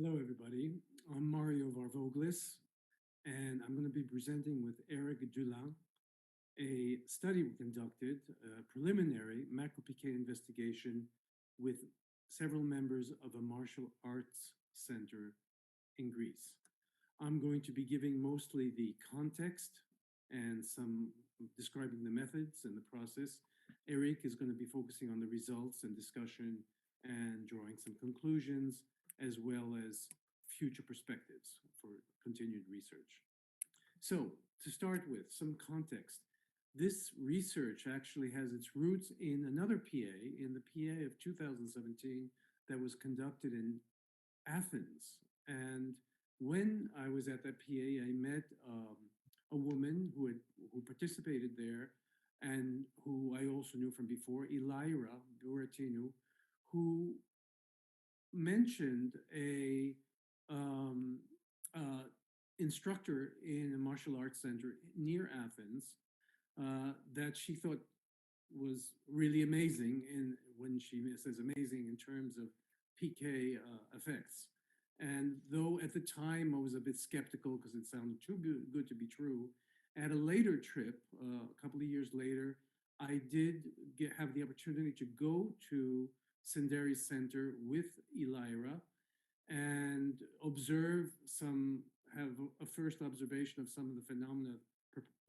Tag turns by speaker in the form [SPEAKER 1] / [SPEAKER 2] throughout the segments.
[SPEAKER 1] Hello, everybody. I'm Mario Varvoglis, and I'm going to be presenting with Eric Dulin a study we conducted, a preliminary Matatpsychique investigation with several members of a martial arts center in Greece. I'm going to be giving mostly the context and some describing the methods and the process. Eric is going to be focusing on the results and discussion and drawing some conclusions as well as future perspectives for continued research. So, to start with, some context. This research actually has its roots in another PA, in the PA of 2017 that was conducted in Athens. And when I was at that PA, I met a woman who participated there and who I also knew from before, Elira Buratino, who mentioned a instructor in a martial arts center near Athens that she thought was really amazing. And when she says amazing in terms of PK effects. And though at the time I was a bit skeptical because it sounded too good to be true, at a later trip, a couple of years later, I did have the opportunity to go to SENTERIS Center with Elira and have a first observation of some of the phenomena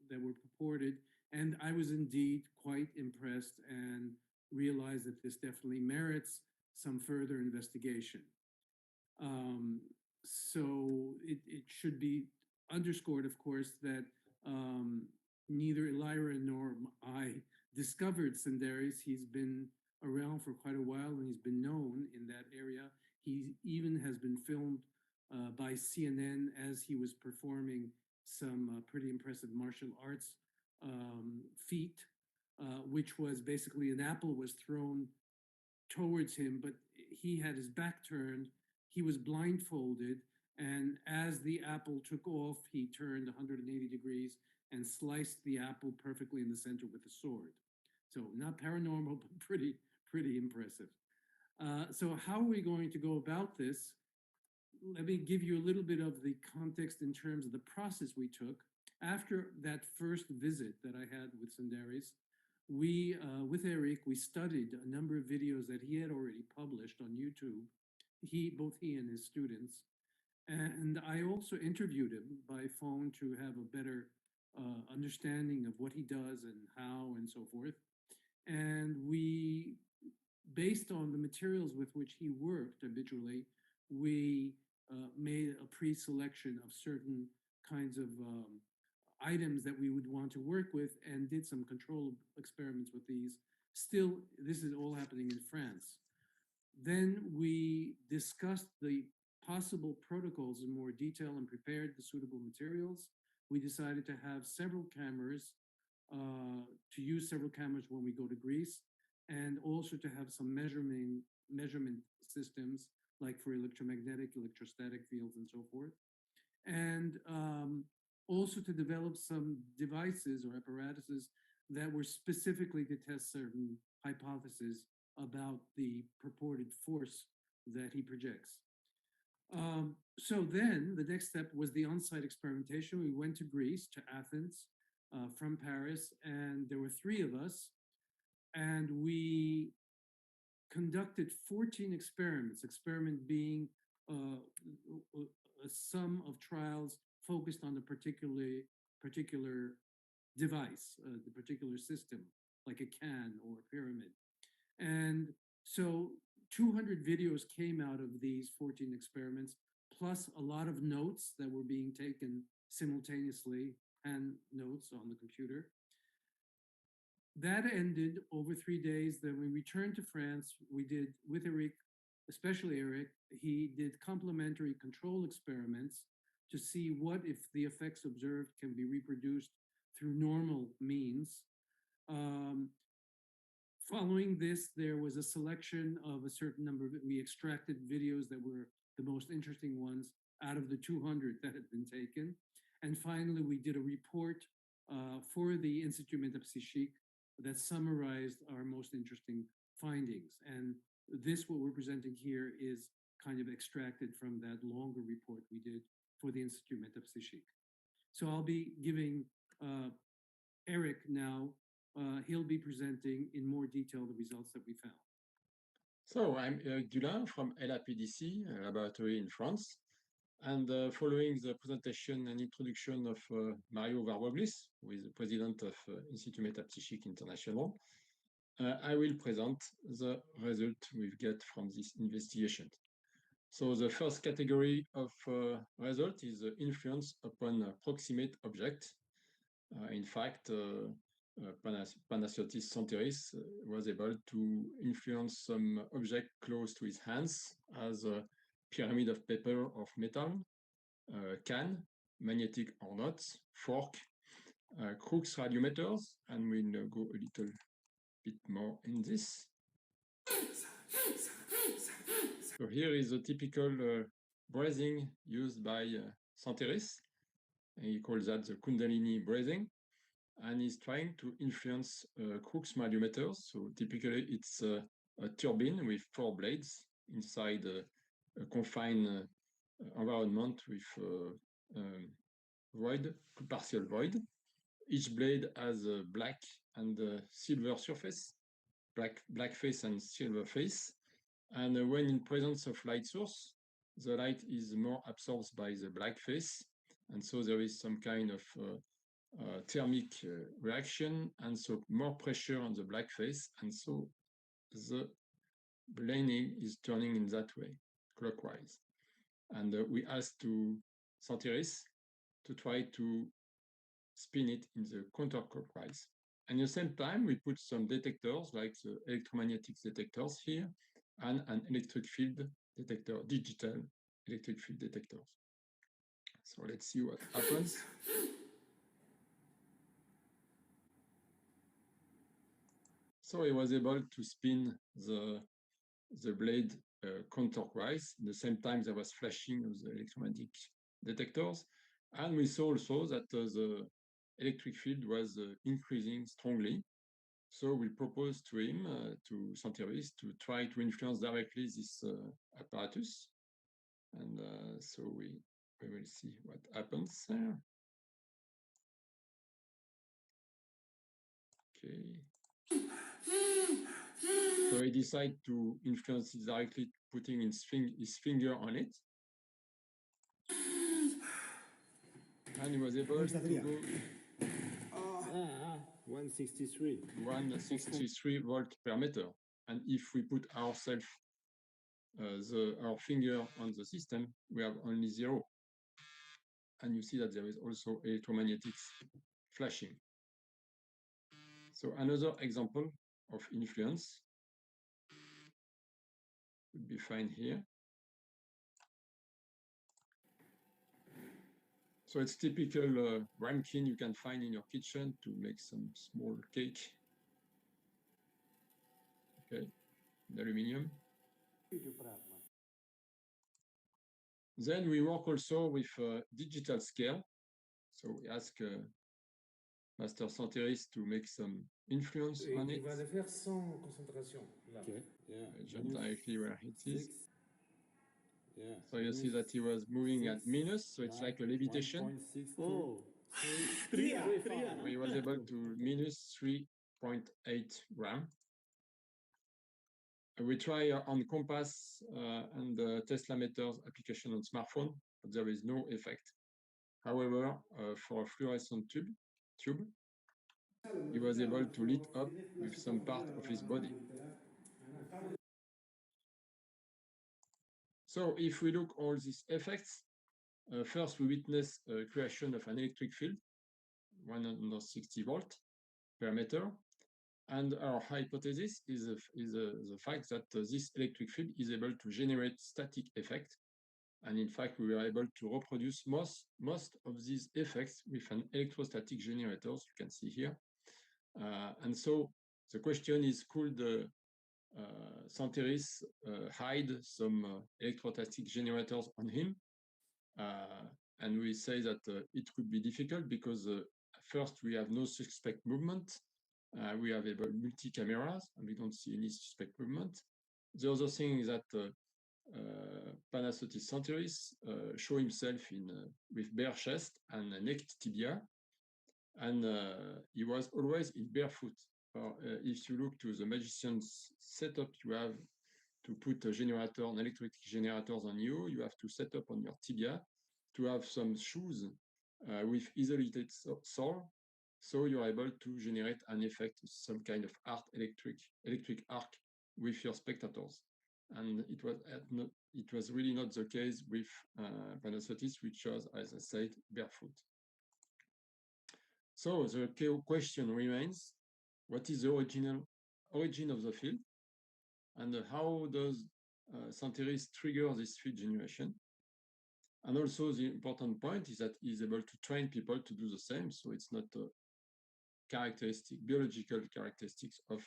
[SPEAKER 1] that were purported. And I was indeed quite impressed and realized that this definitely merits some further investigation. So it should be underscored, of course, that neither Elira nor I discovered SENTERIS. He's been around for quite a while and he's been known in that area. He even has been filmed by CNN as he was performing some pretty impressive martial arts feat, which was basically an apple was thrown towards him, but he had his back turned, he was blindfolded, and as the apple took off, he turned 180 degrees and sliced the apple perfectly in the center with a sword. So not paranormal, but pretty impressive. So how are we going to go about this? Let me give you a little bit of the context in terms of the process we took. After that first visit that I had with SENTERIS, we, with Eric, we studied a number of videos that he had already published on YouTube, both he and his students. And I also interviewed him by phone to have a better understanding of what he does and how and so forth. And we, based on the materials with which he worked habitually, we made a pre-selection of certain kinds of items that we would want to work with and did some control experiments with these. Still, this is all happening in France. Then we discussed the possible protocols in more detail and prepared the suitable materials. We decided to have several cameras, to use several cameras when we go to Greece, and also to have some measurement systems, like for electromagnetic, electrostatic fields, and so forth. And also to develop some devices or apparatuses that were specifically to test certain hypotheses about the purported force that he projects. So then the next step was the on-site experimentation. We went to Greece, to Athens, from Paris, and there were 3 of us, and we conducted 14 experiments, experiment being a sum of trials focused on the particular device, the particular system, like a can or a pyramid. And so 200 videos came out of these 14 experiments, plus a lot of notes that were being taken simultaneously, hand notes on the computer. That ended over 3 days. Then we returned to France. We did, with Eric, especially Eric, he did complementary control experiments to see what if the effects observed can be reproduced through normal means. Following this, there was a selection of a certain number of, we extracted videos that were the most interesting ones out of the 200 that had been taken. And finally, we did a report for the Institut Metatpsychique that summarized our most interesting findings. And this, what we're presenting here, is kind of extracted from that longer report we did for the Institut Metatpsychique. So I'll be giving Eric now, he'll be presenting in more detail the results that we found.
[SPEAKER 2] So I'm Eric Dulin from LAPDC laboratory in France. And following the presentation and introduction of Mario Varvoglis, who is the president of Institut Metatpsychique International, I will present the result we get from this investigation. So the first category of result is the influence upon a proximate object. In fact, Panagiotis Senteris was able to influence some object close to his hands as a pyramid of paper of metal, can, magnetic or not, fork, Crookes radiometers, and we'll go a little bit more in this. So here is a typical breathing used by Senteris. He calls that the Kundalini breathing, and he's trying to influence Crookes radiometers. So typically it's a turbine with 4 blades inside a confined environment with void, partial void. Each blade has a black and silver surface, black face and silver face. And when in presence of light source, the light is more absorbed by the black face. And so there is some kind of thermic reaction, and so more pressure on the black face. And so the blending is turning in that way, clockwise. And we asked to Senteris to try to spin it in the counterclockwise. And at the same time, we put some detectors like the electromagnetic detectors here and an electric field detector, digital electric field detectors. So let's see what happens. So he was able to spin the blade counterclockwise. At the same time, there was flashing of the electromagnetic detectors. And we saw also that the electric field was increasing strongly. So we proposed to him, to Senteris, to try to influence directly this apparatus. And so we will see what happens there. Okay. So he decided to influence it directly, putting his finger on it. And he was able to go 163 volt per meter. And if we put ourselves our finger on the system, we have only 0. And you see that there is also electromagnetic flashing. So another example of influence would be found here. So it's typical ramekin you can find in your kitchen to make some small cake. Okay, in aluminium. Then we work also with digital scale. So we ask Master Senteris to make some influence on it.
[SPEAKER 3] Okay. Yeah.
[SPEAKER 2] Jump directly where it is. Yeah. So you see that he was moving at minus, so it's like a levitation.
[SPEAKER 3] Oh.
[SPEAKER 2] He was able to minus 3.8 gram. We try on compass and Tesla meters application on smartphone, but there is no effect. However, for a fluorescent tube, he was able to lit up with some part of his body. So if we look all these effects, first we witness creation of an electric field, 160 volt per meter. And our hypothesis is the fact that this electric field is able to generate static effect. And in fact, we were able to reproduce most of these effects with an electrostatic generator, you can see here. And so the question is, could Senteris hide some electrostatic generators on him? And we say that it could be difficult because first, we have no suspect movement. We have multi-cameras, and we don't see any suspect movement. The other thing is that Panassotis Centeris show himself with bare chest and a naked tibia, and he was always in barefoot. If you look to the magician's setup, you have to put a generator, an electric generators on you. You have to set up on your tibia to have some shoes with isolated sole, so you're able to generate an effect, some kind of electric arc with your spectators. And it was really not the case with Panassotis, which was, as I said, barefoot. So the question remains: what is the origin of the field, and how does Centeris trigger this field generation? And also the important point is that he's able to train people to do the same. So it's not a biological characteristics of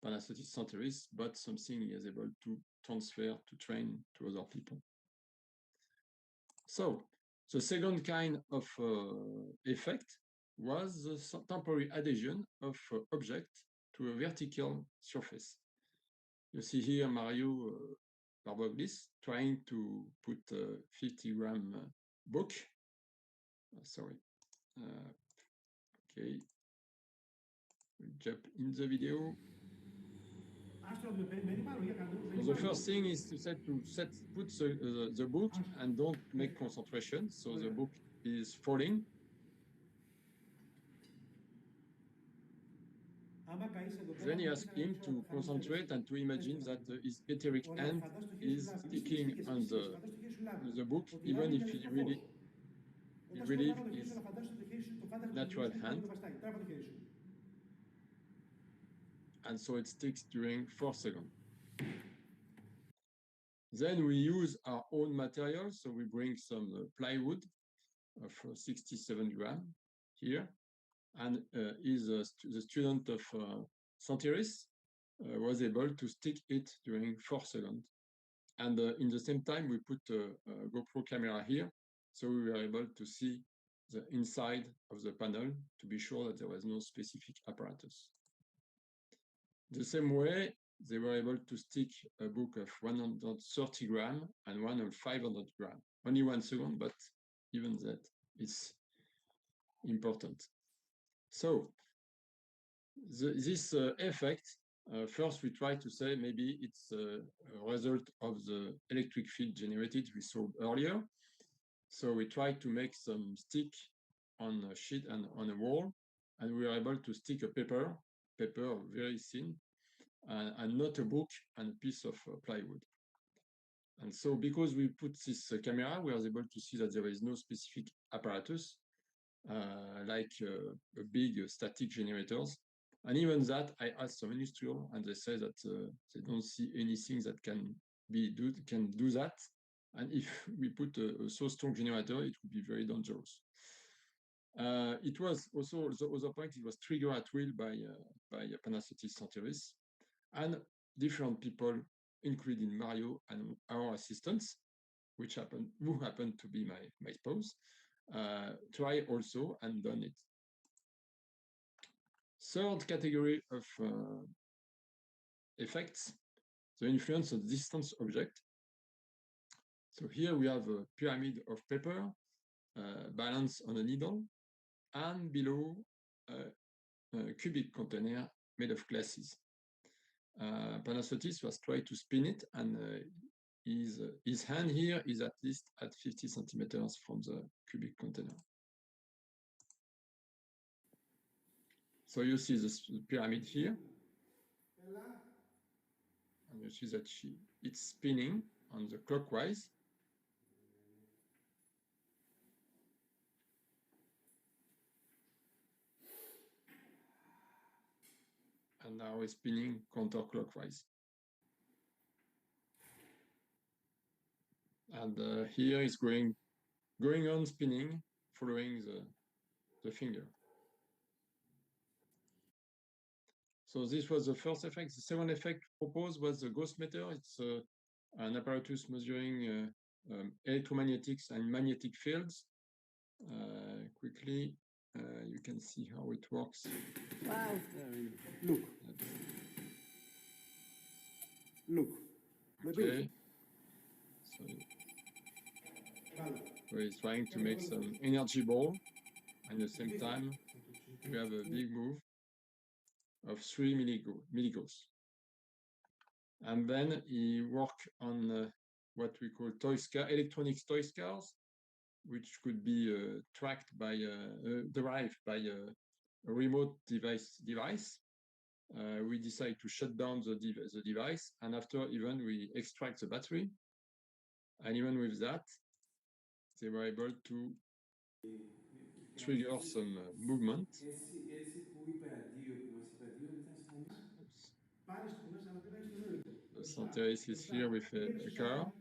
[SPEAKER 2] Panassotis Centeris, but something he is able to transfer, to train to other people. So the second kind of effect was the temporary adhesion of object to a vertical surface. You see here Mario Varvoglis trying to put a 50-gram book. Sorry. Okay. We'll jump in the video. So the first thing is to put the book and don't make concentration. So the book is falling. Then he asks him to concentrate and to imagine that his etheric hand is sticking on the book, even if he believes his natural hand. And so it sticks during 4 seconds. Then we use our own material. So we bring some plywood of 67 grams here. And the student of Centeris was able to stick it during 4 seconds. And in the same time, we put a GoPro camera here. So we were able to see the inside of the panel to be sure that there was no specific apparatus. The same way, they were able to stick a book of 130 grams and one of 500 grams. Only 1 second, but even that is important. So this effect, first we try to say maybe it's a result of the electric field generated we saw earlier. So we try to make some stick on a sheet and on a wall, and we are able to stick a paper very thin, and not a book and a piece of plywood. And so because we put this camera, we are able to see that there is no specific apparatus, like a big static generators. And even that, I asked some industrial, and they say that they don't see anything that can do that. And if we put a so strong generator, it would be very dangerous. It was also the other point. It was triggered at will by Panassotis Centeris, and different people, including Mario and our assistants, who happened to be my spouse, try also and done it. Third category of effects, the influence of distance object. So here we have a pyramid of paper balanced on a needle, and below a cubic container made of glasses. Panassotis was trying to spin it, and his hand here is at least at 50 centimeters from the cubic container. So you see this pyramid here, and you see that it's spinning on the clockwise. And now it's spinning counterclockwise. And here it's going on spinning, following the finger. So this was the first effect. The second effect proposed was the ghost meter. It's an apparatus measuring electromagnetics and magnetic fields. Quickly, you can see how it works.
[SPEAKER 3] Wow. Look.
[SPEAKER 2] Okay. So he's trying to make some energy ball. And at the same time, we have a big move of 3 milligauss. And then he worked on what we call electronic toy scars, which could be tracked by, derived by a remote device. We decide to shut down the device, and after even we extract the battery. And even with that, they were able to trigger some movement. The SENTERIS is here with a car.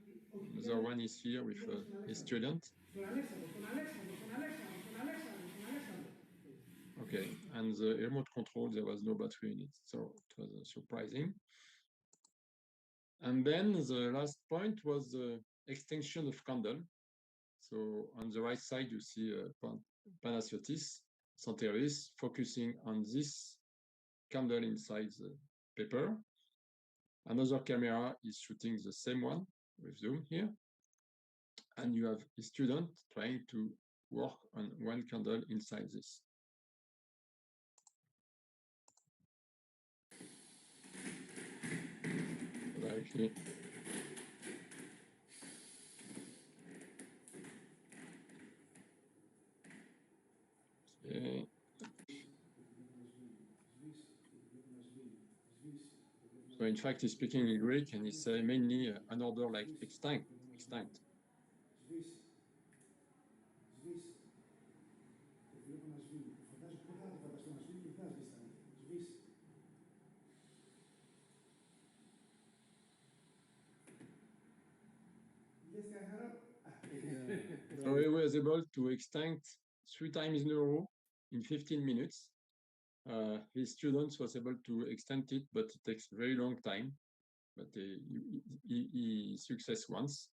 [SPEAKER 2] Another one is here with a student. Okay, and the remote control, there was no battery in it, so it was surprising. And then the last point was the extinction of candle. So on the right side, you see Panassiotis, SENTERIS, focusing on this candle inside the paper. Another camera is shooting the same one with zoom here. And you have a student trying to work on one candle inside this. Directly. Okay. So in fact, he's speaking in Greek, and he's mainly an order like extinct. So he was able to extinct 3 times in a row in 15 minutes. His students was able to extend it, but it takes a very long time. But he success once.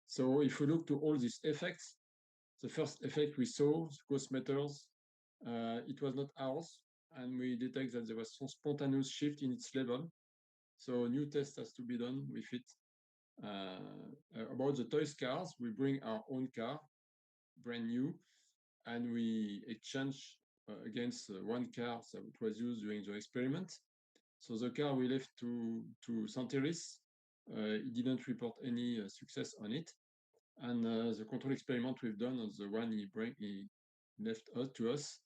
[SPEAKER 2] So if we look to all these effects, the first effect we saw, ghost meters, it was not ours, and we detect that there was some spontaneous shift in its level. So a new test has to be done with it. About the toy cars, we bring our own car, brand new, and we exchange against one car that was used during the experiment. So the car we left to SENTERIS, it didn't report any success on it. And the control experiment we've done on the one he left to us,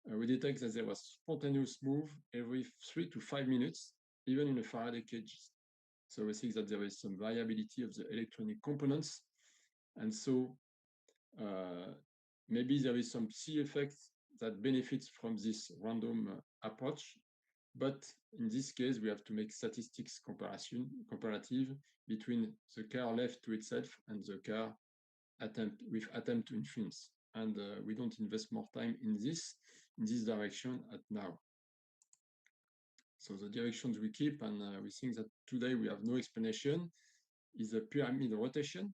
[SPEAKER 2] we detect that there was spontaneous move every 3 to 5 minutes, even in a Faraday cage. So we think that there is some variability of the electronic components. And so maybe there is some C effect that benefits from this random approach. But in this case, we have to make statistics comparative between the car left to itself and the car attempt to influence. And we don't invest more time in this direction at now. So the directions we keep, and we think that today we have no explanation, is a pyramid rotation.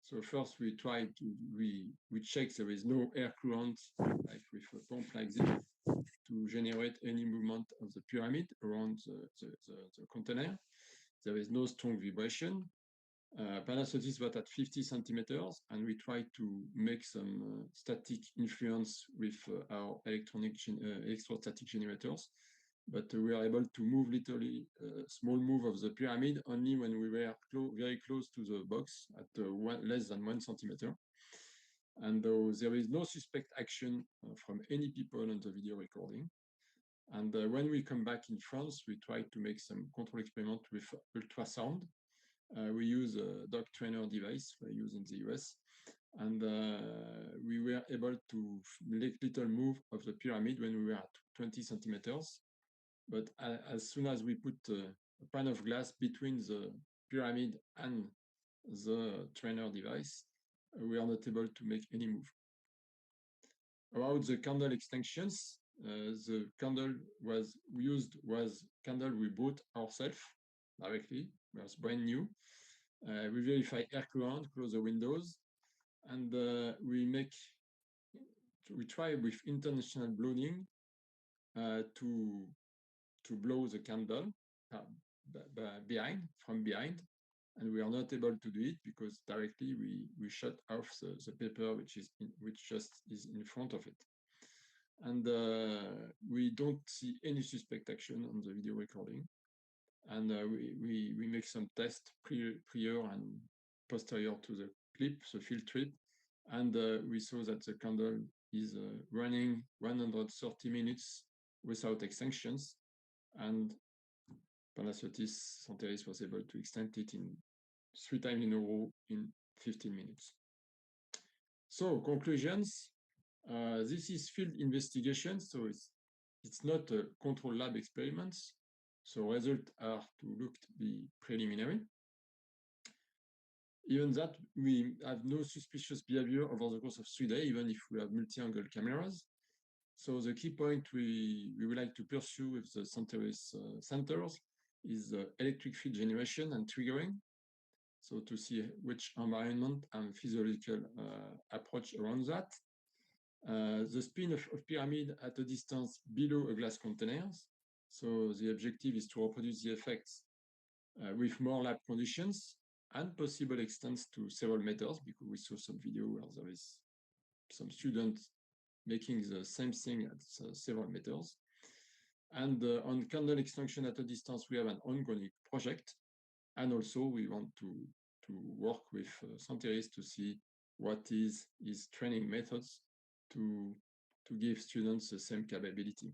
[SPEAKER 2] So first we try to, we check there is no air current, like with a pump like this, to generate any movement of the pyramid around the container. There is no strong vibration. Panassiotis was at 50 centimeters, and we try to make some static influence with our electrostatic generators. But we are able to move literally a small move of the pyramid only when we were very close to the box at less than 1 centimeter. And there is no suspect action from any people on the video recording. And when we come back in France, we try to make some control experiment with ultrasound. We use a dog trainer device we use in the US. And we were able to make little move of the pyramid when we were at 20 centimeters. But as soon as we put a pane of glass between the pyramid and the trainer device, we are not able to make any move. About the candle extinctions, the candle we used was candle we bought ourselves directly. It was brand new. We verify air current, close the windows, and we try with international blowing to blow the candle, from behind, and we are not able to do it because directly we shut off the paper which just is in front of it. And we don't see any suspect action on the video recording. And we make some tests prior and posterior to the clip, the field trip, and we saw that the candle is running 130 minutes without extensions, and Panagiotis Senteris was able to extend it in 3 times in a row in 15 minutes. So conclusions, this is field investigation, so it's not a control lab experiments. So results are to look to be preliminary. Even that, we have no suspicious behavior over the course of 3 days, even if we have multi-angle cameras. So the key point we would like to pursue with the SENTERIS centers is electric field generation and triggering. So to see which environment and physiological approach around that. The spin of pyramid at a distance below a glass containers. So the objective is to reproduce the effects with more lab conditions and possible extents to several meters, because we saw some video where there is some students making the same thing at several meters. And on candle extinction at a distance, we have an ongoing project. And also we want to work with SENTERIS to see what is his training methods to give students the same capability.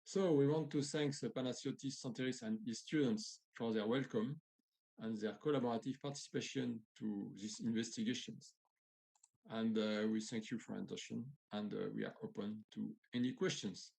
[SPEAKER 2] So we want to thank the Panagiotis Senteris and his students for their welcome and their collaborative participation to these investigations. And we thank you for your attention, and we are open to any questions.